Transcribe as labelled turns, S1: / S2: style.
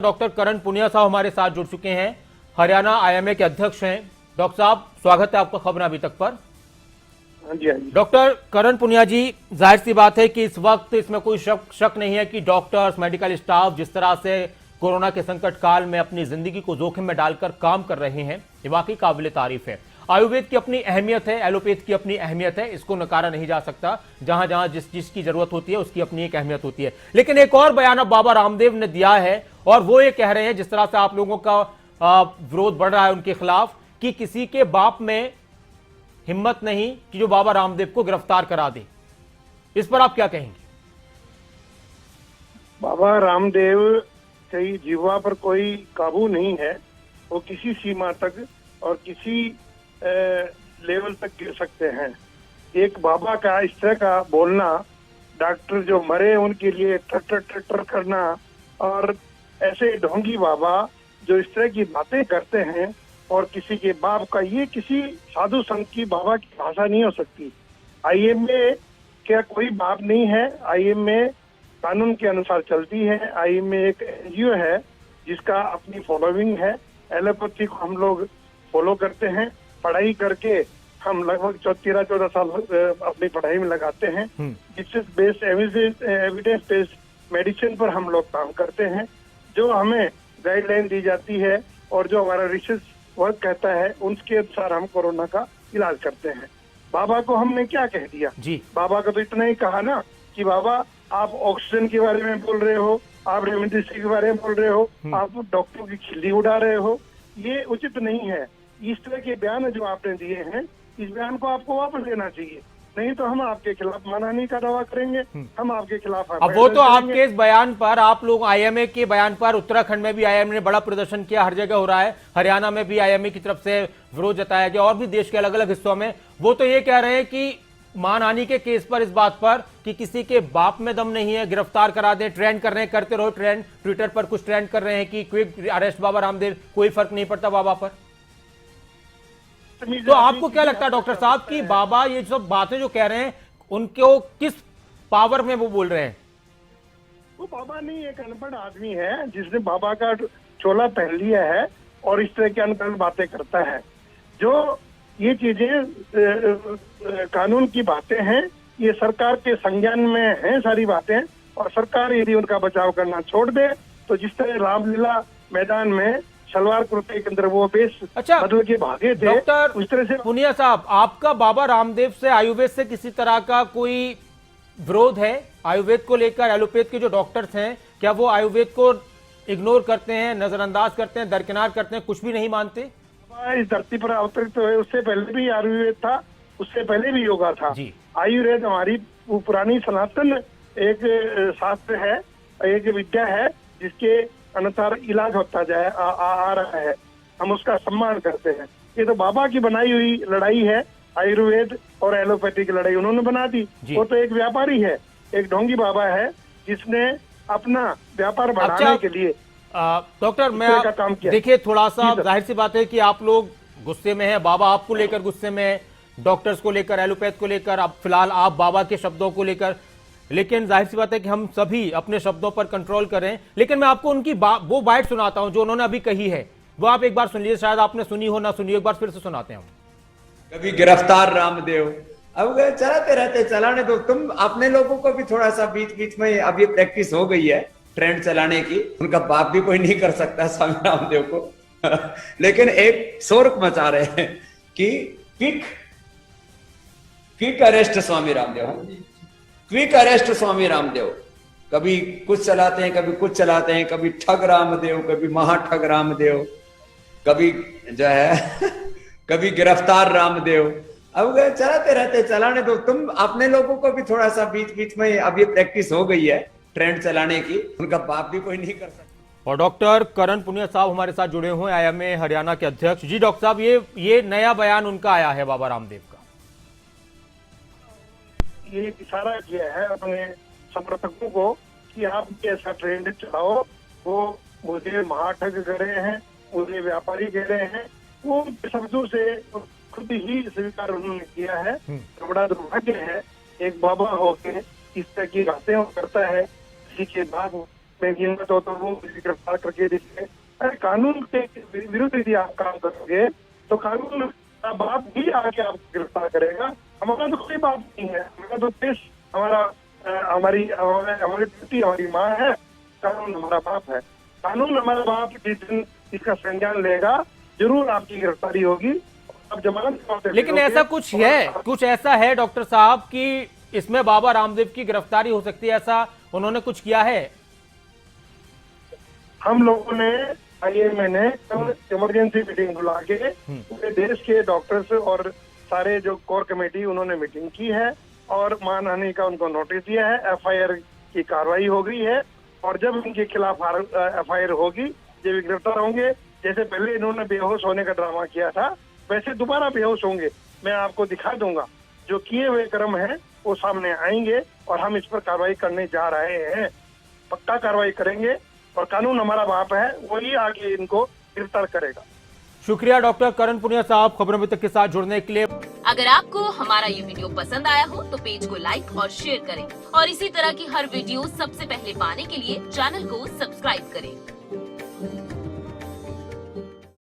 S1: Doctor करण पुनिया साहब हमारे साथ जुड़ चुके हैं, हरियाणा आईएमए के अध्यक्ष हैं। डॉक्टर साहब, स्वागत है आपका खबर अभी तक पर।
S2: हाँ जी, हाँ जी।
S1: डॉक्टर करण पुनिया जी, जाहिर सी बात है कि इस वक्त इसमें कोई शक नहीं है कि डॉक्टर्स, मेडिकल स्टाफ जिस तरह से कोरोना के संकट काल में अपनी जिंदगी को जोखिम में डालकर काम कर रहे हैं, ये वाकई काबिल तारीफ है। आयुर्वेद की अपनी अहमियत है, एलोपैथ की अपनी अहमियत है, इसको नकारा नहीं जा सकता। जहां जहां जिसकी जरूरत होती है उसकी अपनी एक अहमियत होती है। लेकिन एक और बयान अब बाबा रामदेव ने दिया है और वो ये कह रहे हैं, जिस तरह से आप लोगों का विरोध बढ़ रहा है उनके खिलाफ, कि किसी के बाप में हिम्मत नहीं कि जो बाबा रामदेव को गिरफ्तार करा दे। इस पर आप क्या कहेंगे?
S2: बाबा रामदेव की जीवा पर कोई काबू नहीं है। वो किसी सीमा तक और किसी लेवल तक गिर सकते हैं। एक बाबा का इस तरह का बोलना, डॉक्टर जो मरे उनके लिए ट्रटर ट्रटर करना, और ऐसे ढोंगी बाबा जो इस तरह की बातें करते हैं, और किसी के बाप का, ये किसी साधु संत की बाबा की भाषा नहीं हो सकती। आईएमए क्या कोई बाप नहीं है? आईएमए कानून के अनुसार चलती है। आईएमए एक एनजीओ है जिसका अपनी फॉलोइंग है। एलोपैथी को हम लोग फॉलो करते हैं। पढ़ाई करके हम लगभग 13-14 साल अपनी पढ़ाई में लगाते हैं। एविडेंस बेस्ड मेडिसिन पर हम लोग काम करते हैं। जो हमें गाइडलाइन दी जाती है और जो हमारा रिसर्च वर्क कहता है, उसके अनुसार हम कोरोना का इलाज करते हैं। बाबा को हमने क्या कह दिया
S1: जी? बाबा
S2: को तो इतना ही कहा ना कि बाबा आप ऑक्सीजन के बारे में बोल रहे हो, आप रेमडेसिविर के बारे में बोल रहे हो, आप डॉक्टरों की खिल्ली उड़ा रहे हो, ये उचित नहीं है। इस तरह के बयान जो आपने दिए हैं, इस बयान को आपको वापस लेना चाहिए, नहीं तो हम आपके खिलाफ मानहानि का दावा करेंगे। हम आपके खिलाफ
S1: अब वो तो आपके इस बयान पर, आप लोग आईएमए के बयान पर, उत्तराखंड में भी आईएमए ने बड़ा प्रदर्शन किया, हर जगह हो रहा है, हरियाणा में भी आईएमए की तरफ से विरोध जताया गया और भी देश के अलग अलग हिस्सों में। वो तो ये कह रहे हैं कि मानहानि के केस पर, इस बात पर कि किसी के बाप में दम नहीं है, गिरफ्तार करा दे। ट्रेंड कर रहे हैं, करते रहो ट्रेंड। ट्विटर पर कुछ ट्रेंड कर रहे हैं कि क्विक अरेस्ट बाबा रामदेव, कोई फर्क नहीं पड़ता बाबा पर। तो आपको क्या लगता है डॉक्टर साहब कि बाबा ये सब बातें जो कह रहे हैं, उनको किस पावर में वो बोल रहे हैं?
S2: वो बाबा नहीं, एक अनपढ़ आदमी है जिसने बाबा का चोला पहन लिया है और इस तरह की अनपढ़ बातें करता है। जो ये चीजें कानून की बातें हैं, ये सरकार के संज्ञान में हैं सारी बातें, और सरकार यदि उनका बचाव करना छोड़ दे तो जिस तरह रामलीला मैदान में सलवार कुर्ते के अंदर वो बेस बदल के भागे थे,
S1: डॉक्टर
S2: उस तरह से।
S1: पुनिया साहब, आपका बाबा रामदेव से, आयुर्वेद से किसी तरह का कोई विरोध है? आयुर्वेद को लेकर एलोपैथ के जो डॉक्टर्स हैं, क्या वो आयुर्वेद को इग्नोर करते हैं, नजरअंदाज करते हैं, दरकिनार करते हैं, कुछ भी नहीं मानते?
S2: इस धरती पर अवतरित हुए उससे पहले भी आयुर्वेद था, उससे पहले भी योगा था। आयुर्वेद हमारी पुरानी सनातन एक शास्त्र है, एक विद्या है जिसके अनुसार इलाज होता जाए आ रहा है। हम उसका सम्मान करते हैं। ये तो बाबा की बनाई हुई लड़ाई है। आयुर्वेद और एलोपैथी की लड़ाई उन्होंने बना दी। वो तो एक व्यापारी है, एक ढोंगी बाबा है जिसने अपना व्यापार बढ़ाने के लिए
S1: डॉक्टर मैं देखिए, थोड़ा सा जाहिर सी बात है कि आप लोग गुस्से में हैं, बाबा आपको लेकर गुस्से में, डॉक्टर्स को लेकर, एलोपैथ को लेकर, अब फिलहाल आप बाबा के शब्दों को लेकर। लेकिन जाहिर सी बात है कि हम सभी अपने शब्दों पर कंट्रोल करें। लेकिन मैं आपको उनकी वो बाइट सुनाता हूं जो उन्होंने अभी कही है, वो आप एक बार सुन लीजिए, शायद आपने सुनी हो ना सुनी, एक बार फिर से सुनाते हैं।
S3: कभी गिरफ्तार रामदेव, अब चलाते रहते, चलाने दो। तुम अपने लोगों को भी थोड़ा सा बीच बीच में, अब ये प्रैक्टिस हो गई है ट्रेंड चलाने की, उनका बाप भी कोई नहीं कर सकता स्वामी रामदेव को लेकिन एक शोर मचा रहे हैं कि quick arrest Swami Ramdev, quick arrest Swami Ramdev. कभी कुछ चलाते हैं, कभी कुछ चलाते हैं, कभी ठग रामदेव, कभी महाठग रामदेव, कभी जो है कभी गिरफ्तार रामदेव। अब चलाते रहते, चलाने दो। तुम अपने लोगों को भी थोड़ा सा बीच बीच में, अब ये प्रैक्टिस हो गई है ट्रेंड चलाने की, उनका बाप भी कोई नहीं कर सकता।
S1: और डॉक्टर करण पुनिया साहब हमारे साथ जुड़े हुए हैं, आईएमए हरियाणा के अध्यक्ष। जी डॉक्टर साहब, ये नया बयान उनका आया है बाबा रामदेव का।
S2: ये इशारा किया है अपने समर्थकों को कि आप ऐसा ट्रेंड चलाओ। वो मुझे महाठग कह रहे हैं, मुझे व्यापारी कह रहे हैं, वो शब्दों से खुद ही स्वीकार उन्होंने किया है। तो बड़ा दुर्भाग्य है, एक बाबा होके इस तरह की बातें करता है, किसी के बाद मैं गिनना चाहता हूँ, गिरफ्तार करके दिखे। अरे कानून के विरुद्ध यदि आप काम करोगे तो कानून का बाप भी आके आपको गिरफ्तार करेगा। हमारा तो कोई बाप नहीं है, हमारा तो देश, हमारी बेटी हमारी माँ है, कानून हमारा बाप है। कानून हमारा बाप जिस दिन इसका संज्ञान लेगा जरूर आपकी गिरफ्तारी होगी, आप जमानत।
S1: लेकिन ऐसा कुछ ऐसा है डॉक्टर साहब कि इसमें बाबा रामदेव की गिरफ्तारी हो सकती है, ऐसा उन्होंने कुछ किया है?
S2: हम लोगों ने IAMA ने कल इमरजेंसी मीटिंग बुला के पूरे देश के डॉक्टर्स और सारे जो कोर कमेटी उन्होंने मीटिंग की है और मानहानि का उनको नोटिस दिया है। FIR की कार्रवाई हो गई है और जब इनके खिलाफ FIR होगी ये भी गिरफ्तार होंगे। जैसे पहले इन्होंने बेहोश होने का ड्रामा किया था वैसे दोबारा बेहोश होंगे। मैं आपको दिखा दूंगा, जो किए हुए कर्म हैं वो सामने आएंगे और हम इस पर कार्रवाई करने जा रहे हैं, पक्का कार्रवाई करेंगे और कानून हमारा बाप है, वही आगे इनको गिरफ्तार करेगा।
S1: शुक्रिया डॉक्टर करण पुनिया साहब खबरों में तक के साथ जुड़ने के लिए।
S4: अगर आपको हमारा ये वीडियो पसंद आया हो तो पेज को लाइक और शेयर करें और इसी तरह की हर वीडियो सबसे पहले पाने के लिए चैनल को सब्सक्राइब करें।